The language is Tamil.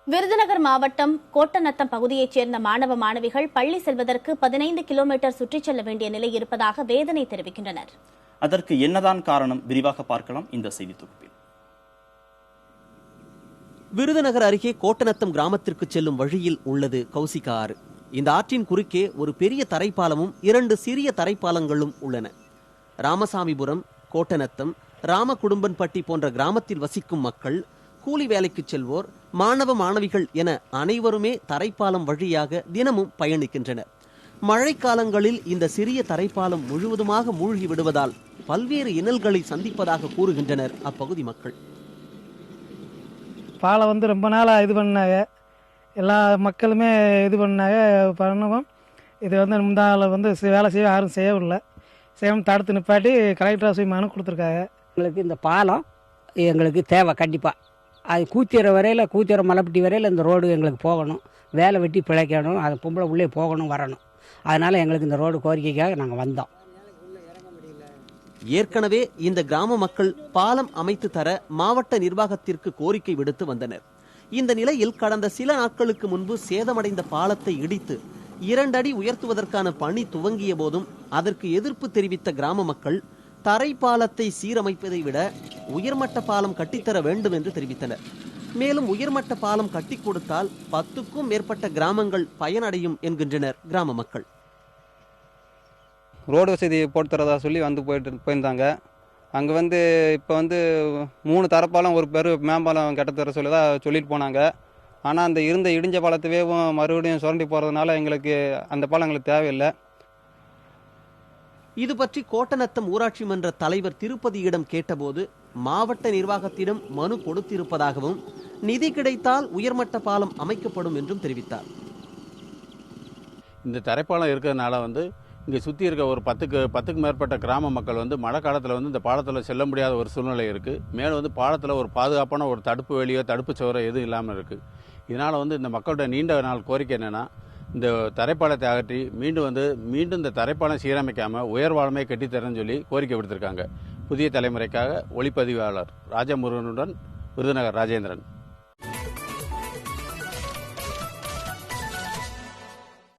விருதுநகர் மாவட்டம் கோட்டநத்தம் பகுதியைச் சேர்ந்த மாணவ மாணவிகள் பள்ளி செல்வதற்கு 15 கிலோமீட்டர் சுற்றிச் செல்ல வேண்டிய நிலை இருப்பதாக வேதனை தெரிவிக்கின்றனர். அதற்கு என்னதான் காரணம் விரிவாக பார்க்கலாம் இந்த செய்தி தொகுப்பில். விருதுநகர் அருகே கோட்டநத்தம் கிராமத்திற்கு செல்லும் வழியில் உள்ளது கௌசிகா ஆறு. இந்த ஆற்றின் குறுக்கே ஒரு பெரிய தரைப்பாலமும் 2 சிறிய தரைப்பாலங்களும் உள்ளன. ராமசாமிபுரம், கோட்டநத்தம், ராமகுடும்பன்பட்டி போன்ற கிராமத்தில் வசிக்கும் மக்கள், கூலி வேலைக்கு செல்வோர், மாணவ மாணவிகள் என அனைவருமே தரைப்பாலம் வழியாக தினமும் பயணிக்கின்றனர். மழைக்காலங்களில் இந்த சிறிய தரைப்பாலம் முழுவதுமாக மூழ்கி விடுவதால் பல்வேறு இன்னல்களை சந்திப்பதாக கூறுகின்றனர் அப்பகுதி மக்கள். பாலம் ரொம்ப நாளாக இது பண்ணாங்க, எல்லா மக்களுமே இது பண்ணவும் இது முந்தால வேலை செய்ய யாரும் செய்யவில்லை. செய்யாமல் தடுத்து நிப்பாட்டி கலெக்டர் ஆஃபீஸ் மனு கொடுத்துருக்காங்க. எங்களுக்கு இந்த பாலம் எங்களுக்கு தேவை கண்டிப்பாக. அது கூத்திர மலைப்பட்டி வரையில் இந்த ரோடு எங்களுக்கு போகணும், வேலை வெட்டி பிழைக்கணும், அது பொம்பளை உள்ளே போகணும் வரணும். அதனால் எங்களுக்கு இந்த ரோடு கோரிக்கைக்காக நாங்கள் வந்தோம். ஏற்கனவே இந்த கிராம மக்கள் பாலம் அமைத்து தர மாவட்ட நிர்வாகத்திற்கு கோரிக்கை விடுத்து வந்தனர். இந்த நிலையில் கடந்த சில நாட்களுக்கு முன்பு சேதமடைந்த பாலத்தை இடித்து 2 அடி உயர்த்துவதற்கான பணி துவங்கிய போதும் அதற்கு எதிர்ப்பு தெரிவித்த கிராம மக்கள் தரைப்பாலத்தை சீரமைப்பதை விட உயர்மட்ட பாலம் கட்டித்தர வேண்டும் என்று தெரிவித்தனர். மேலும் உயர்மட்ட பாலம் கட்டி கொடுத்தால் 10க்கும் மேற்பட்ட கிராமங்கள் பயனடையும் என்கின்றனர் கிராம மக்கள். ரோடு வசதி போட்டு தரதா சொல்லி போயிருந்தாங்க. அங்கே இப்போ 3 தரப்பாலம் ஒரு மேம்பாலம் கட்டத்தர சொல்லிட்டு போனாங்க. ஆனால் அந்த இடிஞ்ச பாலத்தவே மறுபடியும் சுரண்டி போகிறதுனால எங்களுக்கு அந்த பாலம் எங்களுக்கு தேவையில்லை. இது பற்றி கோட்டநத்தம் ஊராட்சி மன்ற தலைவர் திருப்பதியிடம் கேட்டபோது மாவட்ட நிர்வாகத்திடம் மனு கொடுத்திருப்பதாகவும் நிதி கிடைத்தால் உயர்மட்ட பாலம் அமைக்கப்படும் என்றும் தெரிவித்தார். இந்த தரைப்பாலம் இருக்கிறதுனால இங்கே சுற்றி இருக்க ஒரு 10க்கு மேற்பட்ட கிராம மக்கள் மழை காலத்தில் இந்த பாலத்தில் செல்ல முடியாத ஒரு சூழ்நிலை இருக்குது. மேலும் பாலத்தில் ஒரு பாதுகாப்பான ஒரு தடுப்பு வேலியோ தடுப்பு சுவரோ எதுவும் இல்லாமல் இருக்குது. இதனால் இந்த மக்களோட நீண்ட நாள் கோரிக்கை என்னென்னா, இந்த தரைப்பாலத்தை அகற்றி மீண்டும் இந்த தரைப்பாலம் சீரமைக்காமல் உயர்வாலமே கட்டித்தரேன்னு சொல்லி கோரிக்கை விடுத்திருக்காங்க. புதிய தலைமுறைக்காக ஒளிப்பதிவாளர் ராஜமுருகனுடன் விருதுநகர் ராஜேந்திரன்.